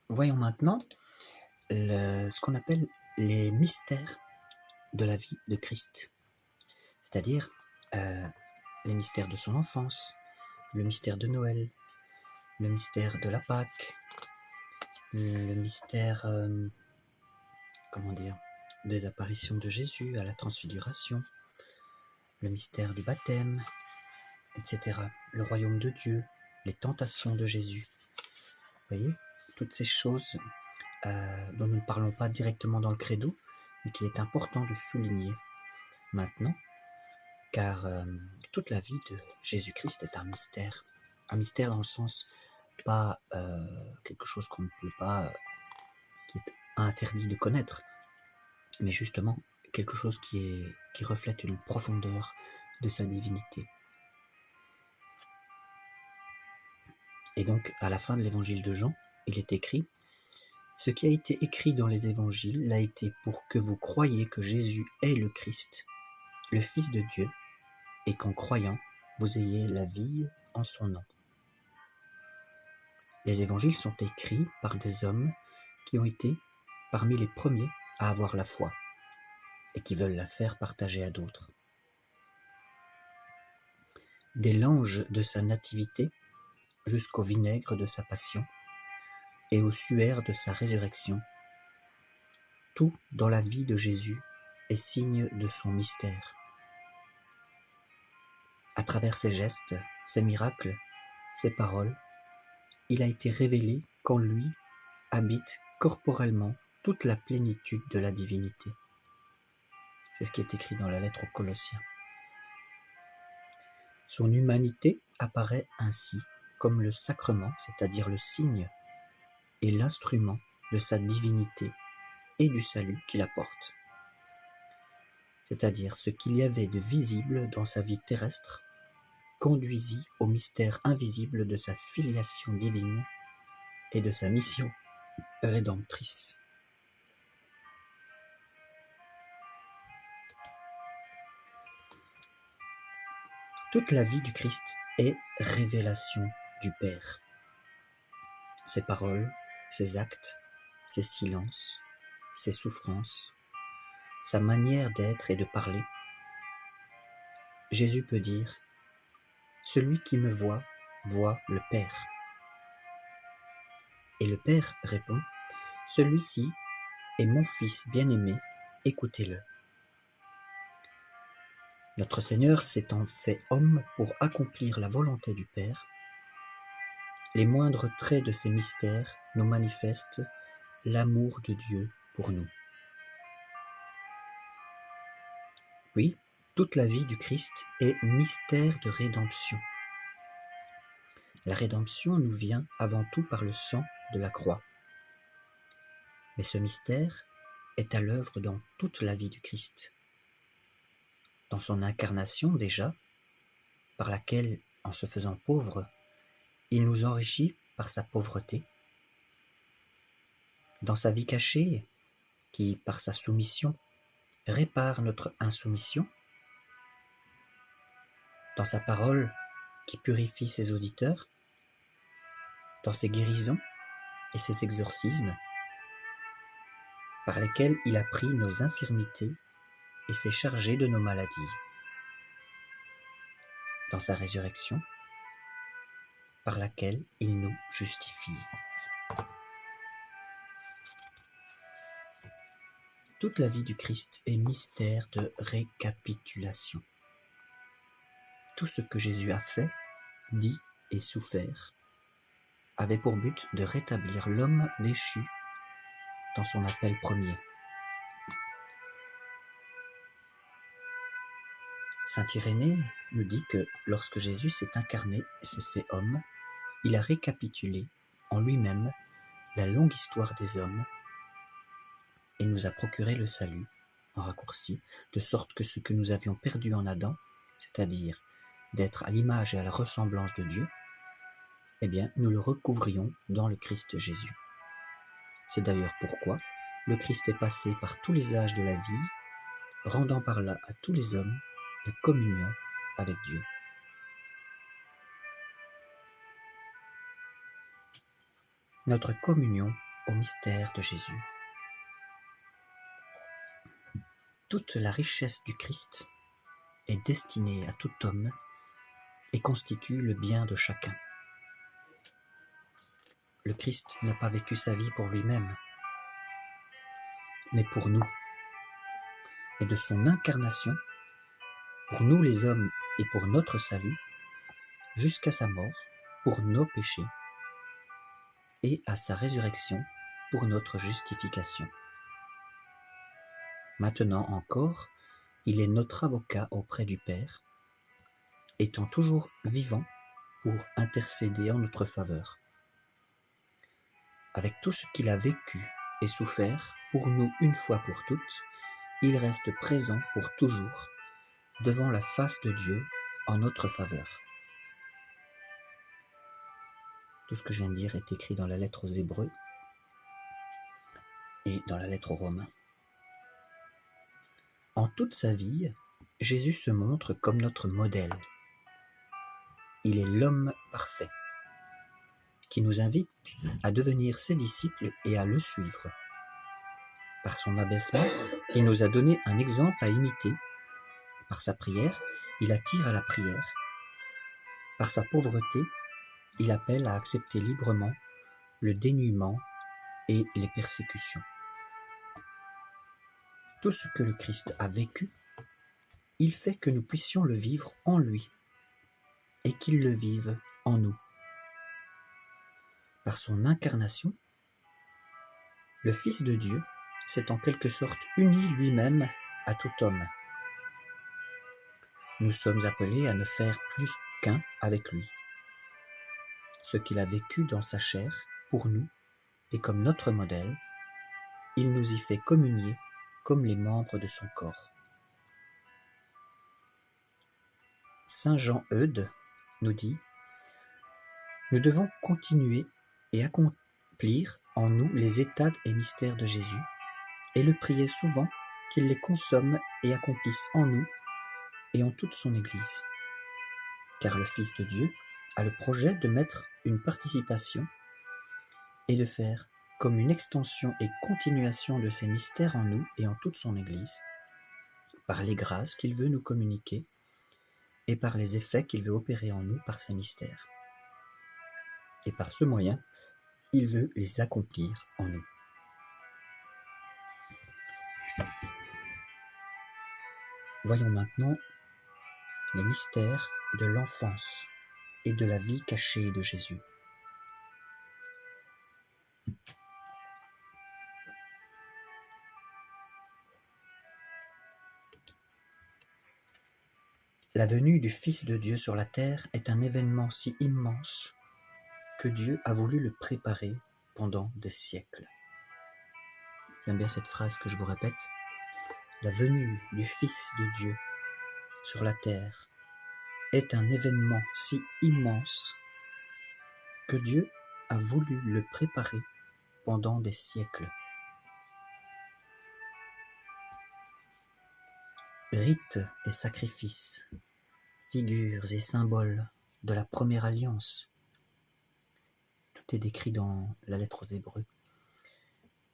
Voyons maintenant ce qu'on appelle les mystères de la vie de Christ, c'est-à-dire les mystères de son enfance, le mystère de Noël, le mystère de la Pâque, le mystère, des apparitions de Jésus à la transfiguration, le mystère du baptême, etc. Le royaume de Dieu, les tentations de Jésus. Vous voyez, toutes ces choses dont nous ne parlons pas directement dans le credo, mais qu'il est important de souligner maintenant, car toute la vie de Jésus-Christ est un mystère dans le sens pas quelque chose qu'on ne peut pas, qui est interdit de connaître, mais justement quelque chose qui reflète une profondeur de sa divinité. Et donc, à la fin de l'évangile de Jean, il est écrit « Ce qui a été écrit dans les évangiles l'a été pour que vous croyiez que Jésus est le Christ, le Fils de Dieu, et qu'en croyant, vous ayez la vie en son nom. » Les évangiles sont écrits par des hommes qui ont été parmi les premiers à avoir la foi et qui veulent la faire partager à d'autres. Dès l'ange de sa nativité jusqu'au vinaigre de sa passion et au suaire de sa résurrection, tout dans la vie de Jésus est signe de son mystère. À travers ses gestes, ses miracles, ses paroles, il a été révélé qu'en lui habite corporellement toute la plénitude de la divinité. C'est ce qui est écrit dans la lettre aux Colossiens. Son humanité apparaît ainsi comme le sacrement, c'est-à-dire le signe et l'instrument de sa divinité et du salut qu'il apporte. C'est-à-dire ce qu'il y avait de visible dans sa vie terrestre conduisit au mystère invisible de sa filiation divine et de sa mission rédemptrice. Toute la vie du Christ est révélation du Père. Ses paroles, ses actes, ses silences, ses souffrances, sa manière d'être et de parler. Jésus peut dire « Celui qui me voit, voit le Père. » Et le Père répond « Celui-ci est mon Fils bien-aimé, écoutez-le. » Notre Seigneur s'étant fait homme pour accomplir la volonté du Père, les moindres traits de ces mystères nous manifestent l'amour de Dieu pour nous. Oui, toute la vie du Christ est mystère de rédemption. La rédemption nous vient avant tout par le sang de la croix. Mais ce mystère est à l'œuvre dans toute la vie du Christ. Dans son incarnation déjà, par laquelle, en se faisant pauvre, il nous enrichit par sa pauvreté. Dans sa vie cachée, qui, par sa soumission, répare notre insoumission. Dans sa parole, qui purifie ses auditeurs. Dans ses guérisons et ses exorcismes, par lesquels il a pris nos infirmités et s'est chargé de nos maladies. Dans sa résurrection, par laquelle il nous justifie. Toute la vie du Christ est mystère de récapitulation. Tout ce que Jésus a fait, dit et souffert avait pour but de rétablir l'homme déchu dans son appel premier. Saint Irénée nous dit que lorsque Jésus s'est incarné et s'est fait homme, il a récapitulé en lui-même la longue histoire des hommes et nous a procuré le salut, en raccourci, de sorte que ce que nous avions perdu en Adam, c'est-à-dire d'être à l'image et à la ressemblance de Dieu, eh bien, nous le recouvrions dans le Christ Jésus. C'est d'ailleurs pourquoi le Christ est passé par tous les âges de la vie, rendant par là à tous les hommes la communion avec Dieu. Notre communion au mystère de Jésus. Toute la richesse du Christ est destinée à tout homme et constitue le bien de chacun. Le Christ n'a pas vécu sa vie pour lui-même, mais pour nous. Et de son incarnation, pour nous les hommes et pour notre salut, jusqu'à sa mort, pour nos péchés, et à sa résurrection, pour notre justification. Maintenant encore, il est notre avocat auprès du Père, étant toujours vivant pour intercéder en notre faveur. Avec tout ce qu'il a vécu et souffert pour nous une fois pour toutes, il reste présent pour toujours devant la face de Dieu en notre faveur. Tout ce que je viens de dire est écrit dans la lettre aux Hébreux et dans la lettre aux Romains. En toute sa vie, Jésus se montre comme notre modèle. Il est l'homme parfait, qui nous invite à devenir ses disciples et à le suivre. Par son abaissement, il nous a donné un exemple à imiter. Par sa prière, il attire à la prière. Par sa pauvreté, il appelle à accepter librement le dénuement et les persécutions. Tout ce que le Christ a vécu, il fait que nous puissions le vivre en lui et qu'il le vive en nous. Par son incarnation, le Fils de Dieu s'est en quelque sorte uni lui-même à tout homme. Nous sommes appelés à ne faire plus qu'un avec lui. Ce qu'il a vécu dans sa chair pour nous et comme notre modèle, il nous y fait communier comme les membres de son corps. Saint Jean Eudes nous dit « Nous devons continuer et accomplir en nous les états et mystères de Jésus et le prier souvent qu'il les consomme et accomplisse en nous et en toute son Église. Car le Fils de Dieu a le projet de mettre une participation et de faire comme une extension et continuation de ces mystères en nous et en toute son Église, par les grâces qu'il veut nous communiquer et par les effets qu'il veut opérer en nous par ces mystères. Et par ce moyen, il veut les accomplir en nous. Voyons maintenant les mystères de l'enfance et de la vie cachée de Jésus. La venue du Fils de Dieu sur la terre est un événement si immense que Dieu a voulu le préparer pendant des siècles. J'aime bien cette phrase que je vous répète. La venue du Fils de Dieu sur la terre est un événement si immense que Dieu a voulu le préparer pendant des siècles. Rites et sacrifices, figures et symboles de la première alliance. Tout est décrit dans la lettre aux Hébreux.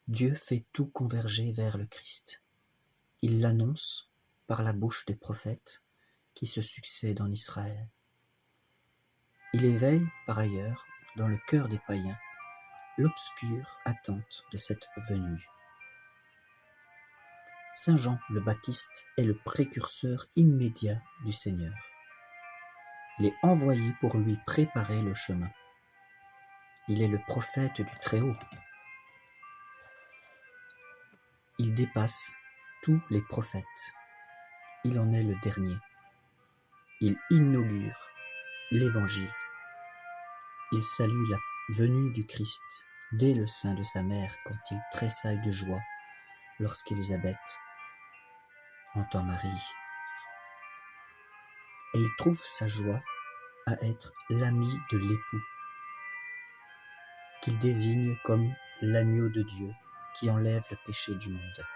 Dieu fait tout converger vers le Christ. Il l'annonce par la bouche des prophètes qui se succèdent en Israël. Il éveille, par ailleurs, dans le cœur des païens, l'obscure attente de cette venue. Saint Jean le Baptiste est le précurseur immédiat du Seigneur. Il est envoyé pour lui préparer le chemin. Il est le prophète du Très-Haut. Il dépasse tous les prophètes. Il en est le dernier. Il inaugure l'Évangile. Il salue la venue du Christ dès le sein de sa mère quand il tressaille de joie lorsqu'Élisabeth entend Marie. Et il trouve sa joie à être l'ami de l'époux, qu'il désigne comme l'agneau de Dieu qui enlève le péché du monde.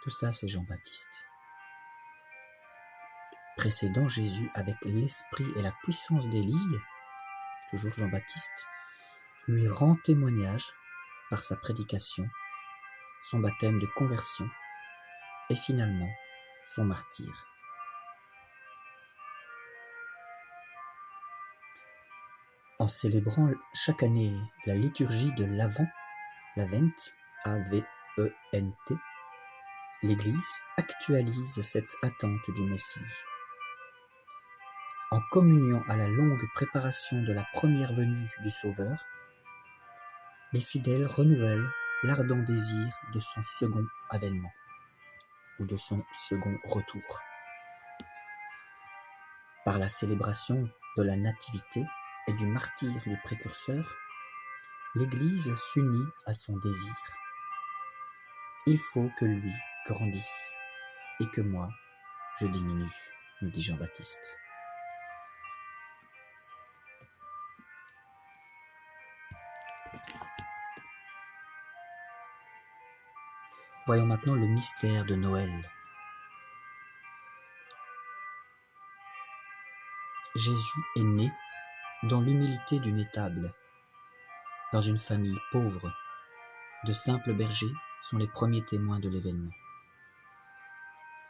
Tout ça, c'est Jean-Baptiste. Précédant Jésus avec l'esprit et la puissance d'Élie, toujours Jean-Baptiste, lui rend témoignage par sa prédication, son baptême de conversion et finalement son martyre. En célébrant chaque année la liturgie de l'Avent, l'Avent, A-V-E-N-T, l'Église actualise cette attente du Messie. En communiant à la longue préparation de la première venue du Sauveur, les fidèles renouvellent l'ardent désir de son second avènement ou de son second retour. Par la célébration de la Nativité et du martyre du précurseur, l'Église s'unit à son désir. Il faut que lui grandisse et que moi, je diminue, nous dit Jean-Baptiste. Voyons maintenant le mystère de Noël. Jésus est né dans l'humilité d'une étable, dans une famille pauvre. De simples bergers sont les premiers témoins de l'événement.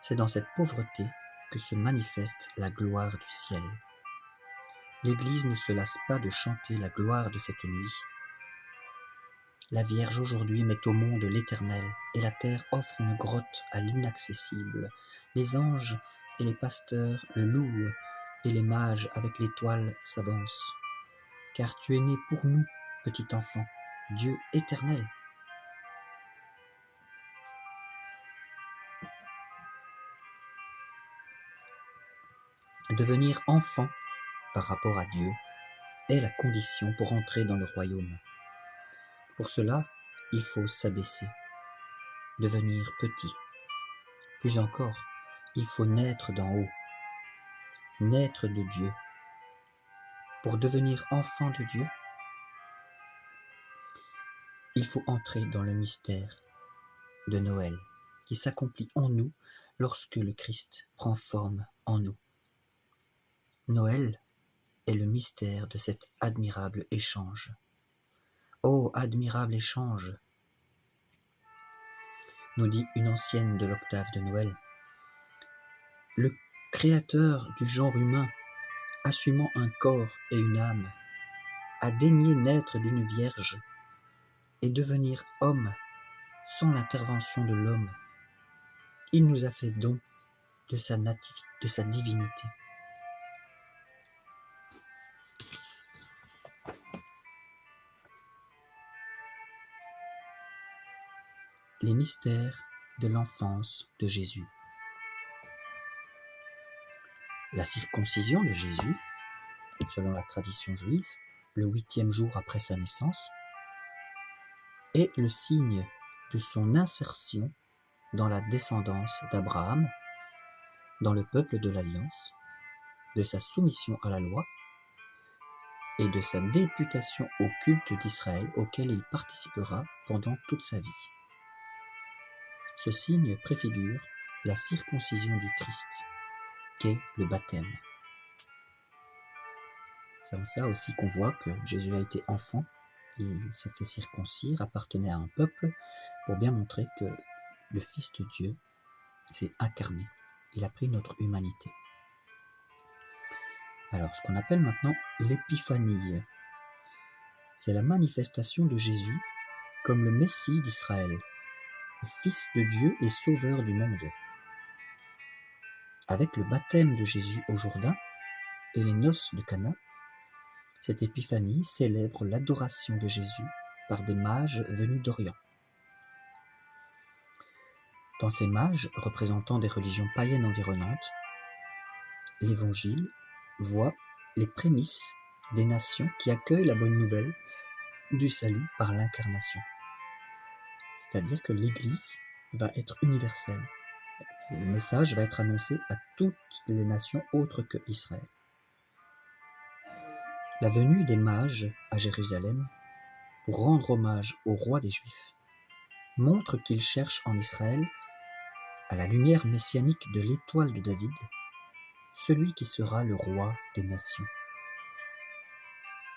C'est dans cette pauvreté que se manifeste la gloire du ciel. L'Église ne se lasse pas de chanter la gloire de cette nuit. La Vierge aujourd'hui met au monde l'Éternel, et la terre offre une grotte à l'inaccessible. Les anges et les pasteurs le louent, et les mages avec l'étoile s'avancent. Car tu es né pour nous, petit enfant, Dieu éternel. Devenir enfant par rapport à Dieu est la condition pour entrer dans le royaume. Pour cela, il faut s'abaisser, devenir petit. Plus encore, il faut naître d'en haut, naître de Dieu. Pour devenir enfant de Dieu, il faut entrer dans le mystère de Noël qui s'accomplit en nous lorsque le Christ prend forme en nous. Noël est le mystère de cet admirable échange. Ô admirable échange, nous dit une ancienne de l'octave de Noël. Le créateur du genre humain, assumant un corps et une âme, a daigné naître d'une vierge et devenir homme sans l'intervention de l'homme. Il nous a fait don de sa divinité. Les mystères de l'enfance de Jésus. La circoncision de Jésus, selon la tradition juive, le 8e jour après sa naissance, est le signe de son insertion dans la descendance d'Abraham, dans le peuple de l'Alliance, de sa soumission à la loi et de sa députation au culte d'Israël auquel il participera pendant toute sa vie. Ce signe préfigure la circoncision du Christ, qu'est le baptême. C'est en ça aussi qu'on voit que Jésus a été enfant, il s'est fait circoncire, appartenait à un peuple, pour bien montrer que le Fils de Dieu s'est incarné. Il a pris notre humanité. Alors, ce qu'on appelle maintenant l'épiphanie, c'est la manifestation de Jésus comme le Messie d'Israël, le Fils de Dieu et Sauveur du monde. Avec le baptême de Jésus au Jourdain et les noces de Cana, cette épiphanie célèbre l'adoration de Jésus par des mages venus d'Orient. Dans ces mages représentant des religions païennes environnantes, l'Évangile voit les prémices des nations qui accueillent la bonne nouvelle du salut par l'incarnation. C'est-à-dire que l'Église va être universelle. Le message va être annoncé à toutes les nations autres que Israël. La venue des mages à Jérusalem pour rendre hommage au roi des Juifs montre qu'ils cherchent en Israël, à la lumière messianique de l'étoile de David, celui qui sera le roi des nations.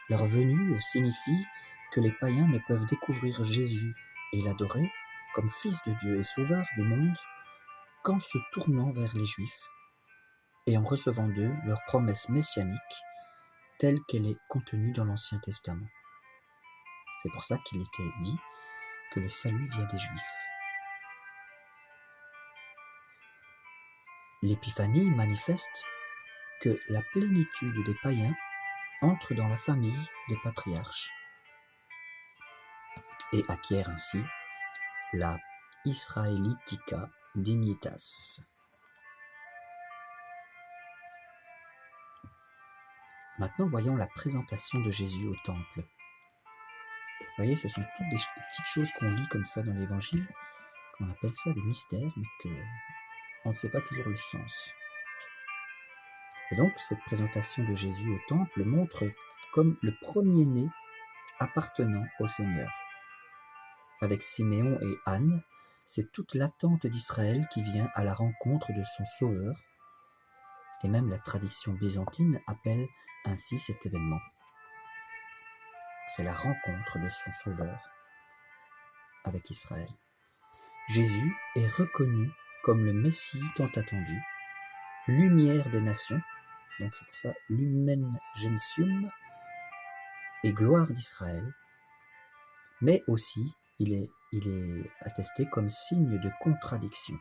Leur venue signifie que les païens ne peuvent découvrir Jésus et l'adorer comme Fils de Dieu et Sauveur du monde qu'en se tournant vers les Juifs et en recevant d'eux leur promesse messianique telle qu'elle est contenue dans l'Ancien Testament. C'est pour ça qu'il était dit que le salut vient des Juifs. L'épiphanie manifeste que la plénitude des païens entre dans la famille des patriarches et acquiert ainsi la Israelitica dignitas. Maintenant, voyons la présentation de Jésus au temple. Vous voyez, ce sont toutes des petites choses qu'on lit comme ça dans l'Évangile, qu'on appelle ça des mystères, mais qu'on ne sait pas toujours le sens. Et donc, cette présentation de Jésus au temple montre comme le premier-né appartenant au Seigneur. Avec Siméon et Anne, c'est toute l'attente d'Israël qui vient à la rencontre de son Sauveur, et même la tradition byzantine appelle ainsi cet événement. C'est la rencontre de son Sauveur avec Israël. Jésus est reconnu comme le Messie tant attendu, lumière des nations, donc c'est pour ça Lumen Gentium, et gloire d'Israël, mais aussi il est attesté comme signe de contradiction.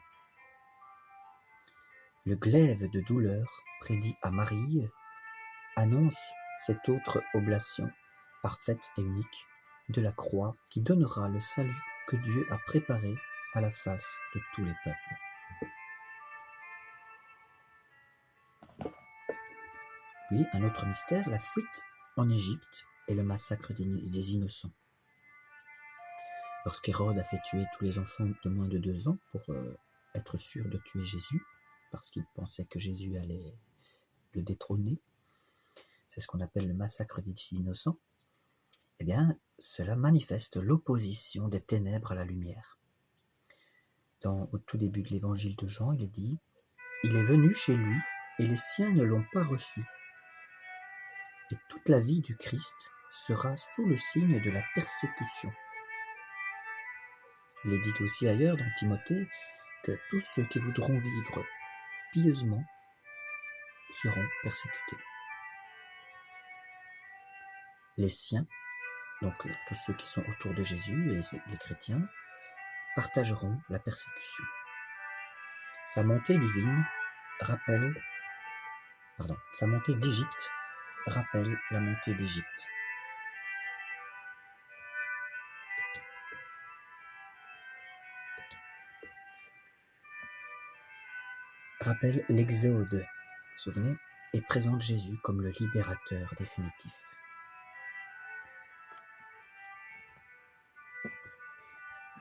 Le glaive de douleur prédit à Marie annonce cette autre oblation parfaite et unique de la croix qui donnera le salut que Dieu a préparé à la face de tous les peuples. Puis, un autre mystère, la fuite en Égypte et le massacre des innocents. Lorsqu'Hérode a fait tuer tous les enfants de moins de 2 ans pour être sûr de tuer Jésus, parce qu'il pensait que Jésus allait le détrôner, c'est ce qu'on appelle le massacre des innocents, eh bien, cela manifeste l'opposition des ténèbres à la lumière. Au tout début de l'évangile de Jean, il est dit « Il est venu chez lui, et les siens ne l'ont pas reçu. » Et toute la vie du Christ sera sous le signe de la persécution. Il est dit aussi ailleurs dans Timothée que tous ceux qui voudront vivre pieusement seront persécutés. Les siens, donc tous ceux qui sont autour de Jésus et les chrétiens, partageront la persécution. Sa montée d'Égypte rappelle la montée d'Égypte. Rappelle l'Exode, vous vous souvenez, et présente Jésus comme le libérateur définitif.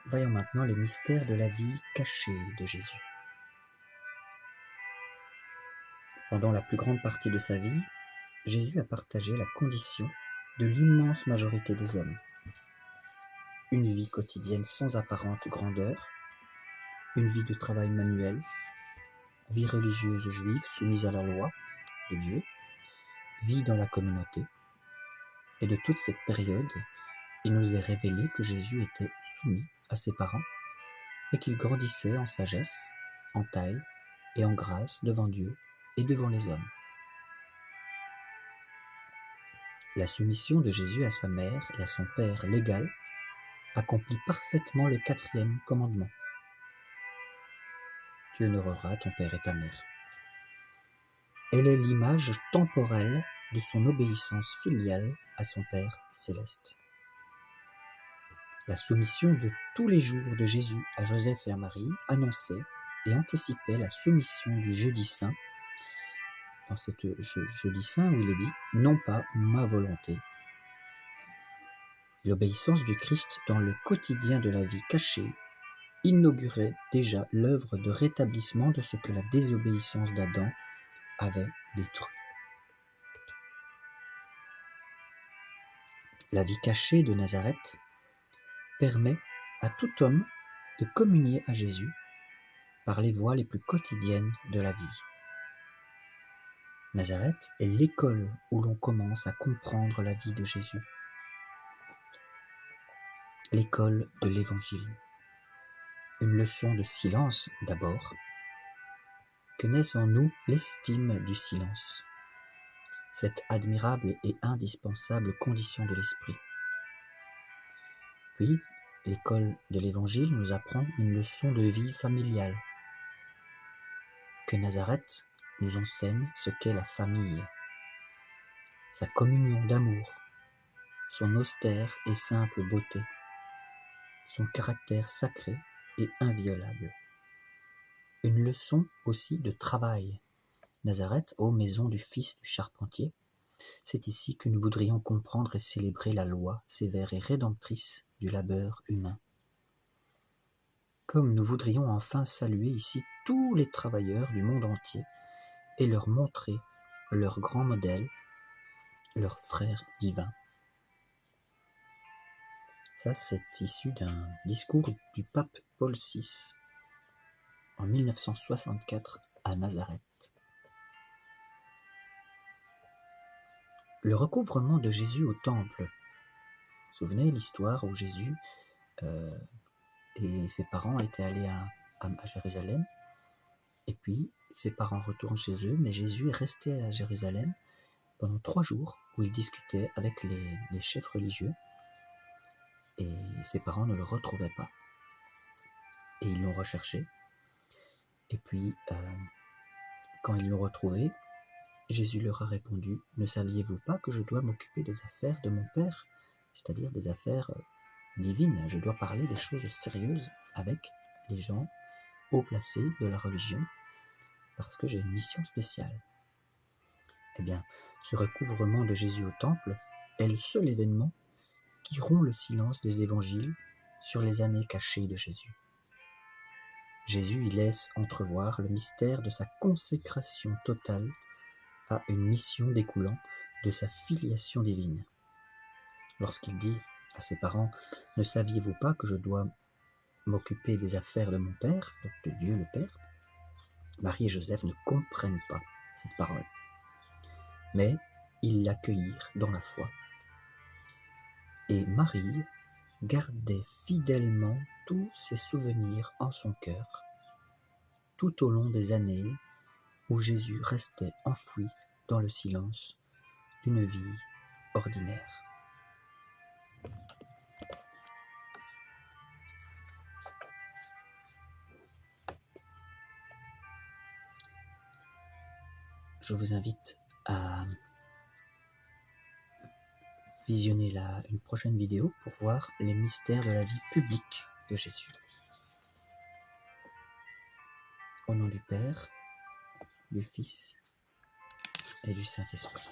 Voyons maintenant les mystères de la vie cachée de Jésus. Pendant la plus grande partie de sa vie, Jésus a partagé la condition de l'immense majorité des hommes. Une vie quotidienne sans apparente grandeur, une vie de travail manuel, vie religieuse juive soumise à la loi de Dieu, vie dans la communauté. Et de toute cette période, il nous est révélé que Jésus était soumis à ses parents et qu'il grandissait en sagesse, en taille et en grâce devant Dieu et devant les hommes. La soumission de Jésus à sa mère et à son père légal accomplit parfaitement le 4e commandement. Tu honoreras ton père et ta mère. Elle est l'image temporelle de son obéissance filiale à son Père céleste. La soumission de tous les jours de Jésus à Joseph et à Marie annonçait et anticipait la soumission du jeudi saint, dans cette jeudi saint où il est dit « non pas ma volonté ». L'obéissance du Christ dans le quotidien de la vie cachée inaugurait déjà l'œuvre de rétablissement de ce que la désobéissance d'Adam avait détruit. La vie cachée de Nazareth permet à tout homme de communier à Jésus par les voies les plus quotidiennes de la vie. Nazareth est l'école où l'on commence à comprendre la vie de Jésus. l'école de l'Évangile. Une leçon de silence d'abord, que naisse en nous l'estime du silence, cette admirable et indispensable condition de l'esprit. Puis, l'école de l'Évangile nous apprend une leçon de vie familiale, que Nazareth nous enseigne ce qu'est la famille, sa communion d'amour, son austère et simple beauté, son caractère sacré et inviolable. Une leçon aussi de travail. Nazareth, ô maison du fils du charpentier, c'est ici que nous voudrions comprendre et célébrer la loi sévère et rédemptrice du labeur humain. Comme nous voudrions enfin saluer ici tous les travailleurs du monde entier et leur montrer leur grand modèle, leur frère divin. Ça, c'est issu d'un discours du pape Paul VI en 1964 à Nazareth. Le recouvrement de Jésus au temple. Vous vous souvenez l'histoire où Jésus et ses parents étaient allés à Jérusalem, et puis ses parents retournent chez eux, mais Jésus est resté à Jérusalem pendant 3 jours où il discutait avec les chefs religieux, et ses parents ne le retrouvaient pas. Et ils l'ont recherché, et puis quand ils l'ont retrouvé, Jésus leur a répondu « Ne saviez-vous pas que je dois m'occuper des affaires de mon Père ?» C'est-à-dire des affaires divines. Je dois parler des choses sérieuses avec les gens haut placés de la religion, parce que j'ai une mission spéciale. Eh bien, ce recouvrement de Jésus au temple est le seul événement qui rompt le silence des évangiles sur les années cachées de Jésus. Jésus y laisse entrevoir le mystère de sa consécration totale à une mission découlant de sa filiation divine. Lorsqu'il dit à ses parents « Ne saviez-vous pas que je dois m'occuper des affaires de mon Père », donc de Dieu le Père, Marie et Joseph ne comprennent pas cette parole. Mais ils l'accueillirent dans la foi. Et Marie gardait fidèlement tous ses souvenirs en son cœur, tout au long des années où Jésus restait enfoui dans le silence d'une vie ordinaire. Je vous invite à visionner une prochaine vidéo pour voir les mystères de la vie publique de Jésus. Au nom du Père, du Fils et du Saint-Esprit.